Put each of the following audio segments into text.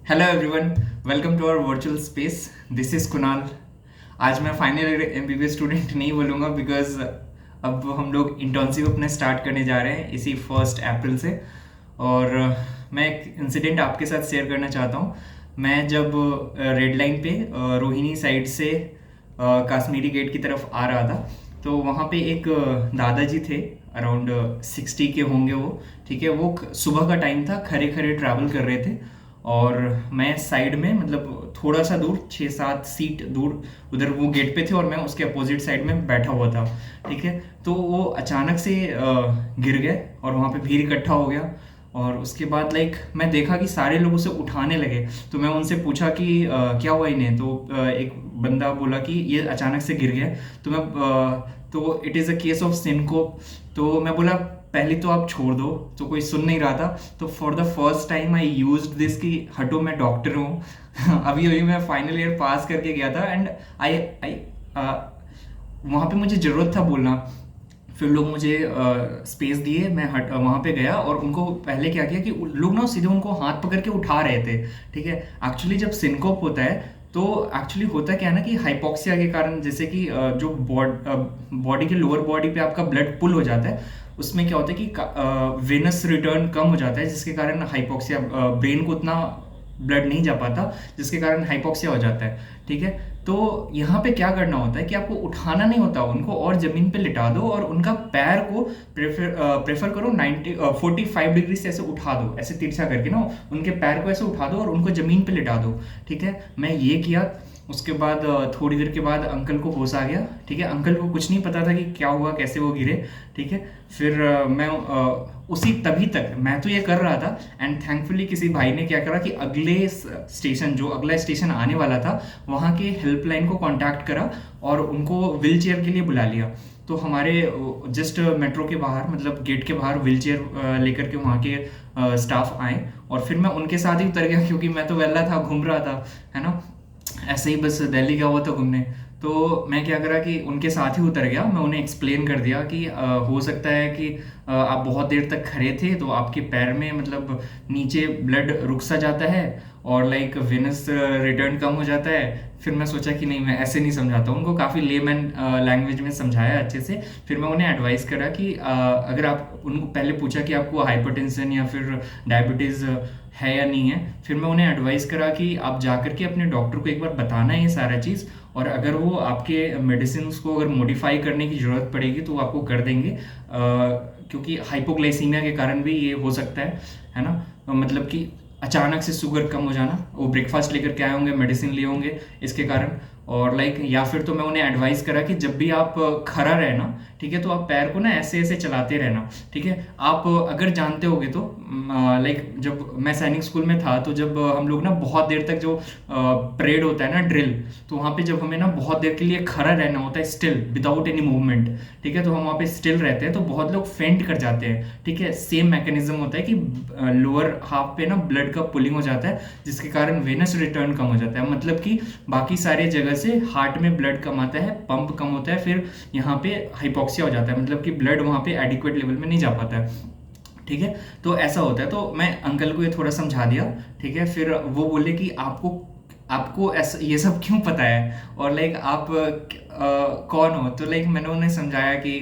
Hello everyone, welcome to our virtual space. This is Kunal. आज मैं final year MBBS student नहीं बोलूँगा because अब हम लोग इंटर्नशिप अपने स्टार्ट करने जा रहे हैं इसी 1 अप्रैल से। और मैं एक इंसिडेंट आपके साथ शेयर करना चाहता हूँ। मैं जब रेड लाइन पे रोहिणी साइड से कश्मीरी गेट की तरफ आ रहा था, तो वहाँ पे एक दादाजी थे, अराउंड 60 के होंगे वो। ठीक है, वो सुबह का टाइम था, खड़े खड़े ट्रैवल कर रहे थे। और मैं साइड में, मतलब थोड़ा सा दूर, 6-7 सीट दूर, उधर वो गेट पे थे और मैं उसके अपोजिट साइड में बैठा हुआ था। ठीक है, तो वो अचानक से गिर गए और वहाँ पे भीड़ इकट्ठा हो गया। और उसके बाद मैं देखा कि सारे लोग उसे उठाने लगे। तो मैं उनसे पूछा कि क्या हुआ इन्हें। तो एक बंदा बोला कि ये अचानक से गिर गया। तो it is a case of syncope. तो मैं बोला पहले तो आप छोड़ दो। तो कोई सुन नहीं रहा था। तो for the first time I used this कि हटो, मैं डॉक्टर हूँ। अभी अभी मैं फाइनल ईयर पास करके गया था एंड आई आई वहाँ पे मुझे ज़रूरत था बोलना। फिर लोग मुझे स्पेस दिए, मैं वहाँ पे गया और उनको पहले क्या किया कि लोग ना सीधे उनको हाथ पकड़ के उठा रहे थे। ठीक है, एक्चुअली जब सिनकोप होता है तो एक्चुअली होता क्या है ना कि हाइपोक्सिया के कारण, जैसे कि जो बॉडी के लोअर बॉडी पे आपका ब्लड पुल हो जाता है, उसमें क्या होता है कि वेनस रिटर्न कम हो जाता है, जिसके कारण हाइपोक्सिया, ब्रेन को उतना ब्लड नहीं जा पाता, जिसके कारण हाइपोक्सिया हो जाता है। ठीक है, तो यहाँ पे क्या करना होता है कि आपको उठाना नहीं होता उनको, और ज़मीन पे लिटा दो और उनका पैर को प्रेफर करो 45 डिग्री से ऐसे उठा दो, ऐसे तिरछा करके ना उनके पैर को ऐसे उठा दो और उनको ज़मीन पे लिटा दो। ठीक है, मैं ये किया। उसके बाद थोड़ी देर के बाद अंकल को होश आ गया। ठीक है, अंकल को कुछ नहीं पता था कि क्या हुआ, कैसे वो गिरे। ठीक है, फिर मैं उसी तभी तक मैं तो ये कर रहा था एंड थैंकफुली किसी भाई ने क्या करा कि अगला स्टेशन आने वाला था, वहाँ के हेल्पलाइन को कांटेक्ट करा और उनको व्हील चेयर के लिए बुला लिया। तो हमारे जस्ट मेट्रो के बाहर, मतलब गेट के बाहर व्हील चेयर लेकर के वहाँ के स्टाफ आए और फिर मैं उनके साथ ही उतर गया, क्योंकि मैं तो वेला था, घूम रहा था, है ना, ऐसे ही बस दिल्ली गया हुआ था घूमने। तो मैं क्या करा कि उनके साथ ही उतर गया। मैं उन्हें एक्सप्लेन कर दिया कि हो सकता है कि आप बहुत देर तक खड़े थे तो आपके पैर में, मतलब नीचे ब्लड रुक सा जाता है और वेनस रिटर्न कम हो जाता है। फिर मैं सोचा कि नहीं, मैं ऐसे नहीं समझाता हूँ उनको, काफ़ी लेमैन लैंग्वेज में समझाया अच्छे से। फिर मैं उन्हें एडवाइस करा कि अगर आप उनको पहले पूछा कि आपको हाइपरटेंशन या फिर डायबिटीज़ है या नहीं है। फिर मैं उन्हें एडवाइस करा कि आप जा कर के अपने डॉक्टर को एक बार बताना है ये सारा चीज़, और अगर वो आपके मेडिसिन को अगर मॉडिफाई करने की ज़रूरत पड़ेगी तो वो आपको कर देंगे, क्योंकि हाइपोग्लाइसीमिया के कारण भी ये हो सकता है ना। मतलब कि अचानक से शुगर कम हो जाना, वो ब्रेकफास्ट लेकर के आए होंगे, मेडिसिन लिए होंगे इसके कारण। और या फिर तो मैं उन्हें एडवाइस करा कि जब भी आप खड़ा रहना, ठीक है, तो आप पैर को ना ऐसे ऐसे चलाते रहना। ठीक है, आप अगर जानते होगे तो जब मैं सैनिक स्कूल में था, तो जब हम लोग ना बहुत देर तक जो परेड होता है ना, ड्रिल, तो वहाँ पे जब हमें ना बहुत देर के लिए खड़ा रहना होता है स्टिल विदाउट एनी मूवमेंट। ठीक है, तो हम वहाँ पे स्टिल रहते हैं तो बहुत लोग फेंट कर जाते हैं। ठीक है, सेम मैकेनिज्म होता है कि लोअर हाफ पे ना ब्लड का पुलिंग हो जाता है, जिसके कारण वेनस रिटर्न कम हो जाता है, मतलब कि बाकी सारे जगह से हार्ट में ब्लड कम आता है, पंप कम होता है, फिर यहाँ पे हाइपोक्सिया हो जाता है, मतलब कि ब्लड वहाँ पे एडिक्वेट लेवल में नहीं जा पाता है। ठीक है, तो ऐसा होता है। तो मैं अंकल को ये थोड़ा समझा दिया। ठीक है, फिर वो बोले कि आपको आपको ऐसा ये सब क्यों पता है, और आप कौन हो। तो मैंने उन्हें समझाया कि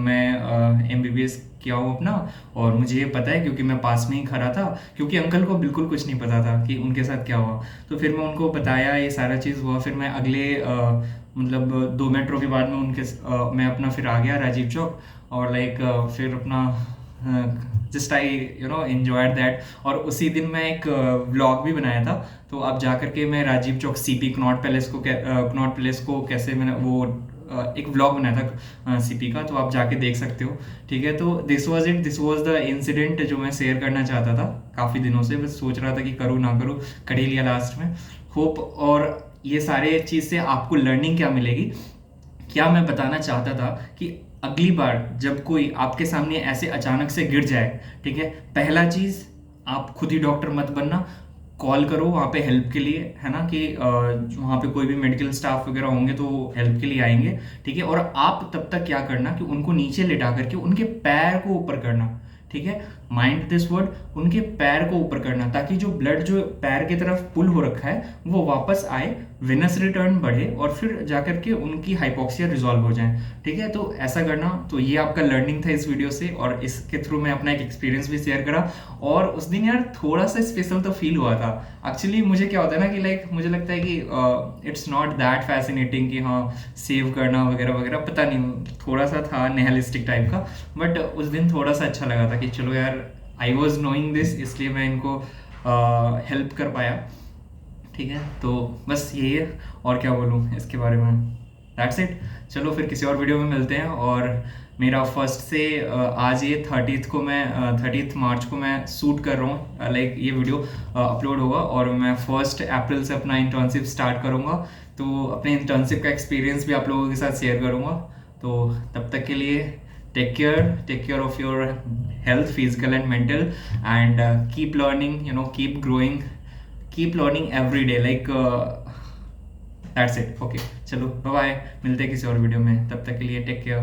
मैं एमबीबीएस किया हूँ अपना, और मुझे ये पता है क्योंकि मैं पास में ही खड़ा था, क्योंकि अंकल को बिल्कुल कुछ नहीं पता था कि उनके साथ क्या हुआ। तो फिर मैं उनको बताया, ये सारा चीज़ हुआ। फिर मैं अगले मतलब 2 मेट्रो के बाद में मैं अपना फिर आ गया राजीव चौक, और फिर अपना जस्ट आई एंजॉयड दैट। और उसी दिन मैं एक व्लॉग भी बनाया था। तो आप जा करके, मैं Rajiv Chowk CP Connaught palace को कैसे मैंने वो एक व्लॉग बनाया था सीपी का, तो आप जाके देख सकते हो। ठीक है, तो दिस वाज द इंसिडेंट जो मैं शेयर करना चाहता था। काफ़ी दिनों से बस सोच रहा था कि करूँ ना करूँ, कर ही लिया लास्ट में। होप, और ये सारे चीज़ से आपको लर्निंग क्या मिलेगी, क्या मैं बताना चाहता था कि अगली बार जब कोई आपके सामने ऐसे अचानक से गिर जाए, ठीक है, पहला चीज़, आप खुद ही डॉक्टर मत बनना, कॉल करो वहाँ पे हेल्प के लिए, है ना, कि वहाँ पे कोई भी मेडिकल स्टाफ वगैरह होंगे तो हेल्प के लिए आएंगे। ठीक है, और आप तब तक क्या करना कि उनको नीचे लेटा करके उनके पैर को ऊपर करना। ठीक है, माइंड दिस वर्ड, उनके पैर को ऊपर करना, ताकि जो ब्लड जो पैर की तरफ पुल हो रखा है वो वापस आए, वेनस रिटर्न बढ़े और फिर जाकर के उनकी हाइपोक्सिया रिजॉल्व हो जाए। ठीक है, तो ऐसा करना। तो ये आपका लर्निंग था इस वीडियो से, और इसके थ्रू मैं अपना एक एक्सपीरियंस भी शेयर करा। और उस दिन यार थोड़ा सा स्पेशल तो फील हुआ था। एक्चुअली मुझे क्या होता है ना कि लाइक मुझे लगता है कि इट्स नॉट दैट फैसिनेटिंग कि हाँ सेव करना वगैरह वगैरह, पता नहीं, थोड़ा सा था निहिलिस्टिक टाइप का। बट उस दिन थोड़ा सा अच्छा लगा था कि चलो यार आई वॉज नोइंग दिस, इसलिए मैं इनको हेल्प कर पाया। ठीक है, तो बस यही है, और क्या बोलूँ इसके बारे में। That's it. चलो फिर किसी और वीडियो में मिलते हैं। और मेरा फर्स्ट से आज ये 30th को मैं 30th मार्च को मैं शूट कर रहा हूँ, लाइक ये वीडियो अपलोड होगा, और मैं 1 अप्रैल से अपना इंटर्नशिप स्टार्ट करूँगा। तो अपने इंटर्नशिप का एक्सपीरियंस भी आप लोगों के साथ शेयर करूँगा। तो तब तक के लिए take care of your health, physical and mental, and keep learning, keep growing, keep learning every day, like that's it. Okay, चलो बाय बाय, मिलते हैं किसी और वीडियो में, तब तक के लिए टेक केयर।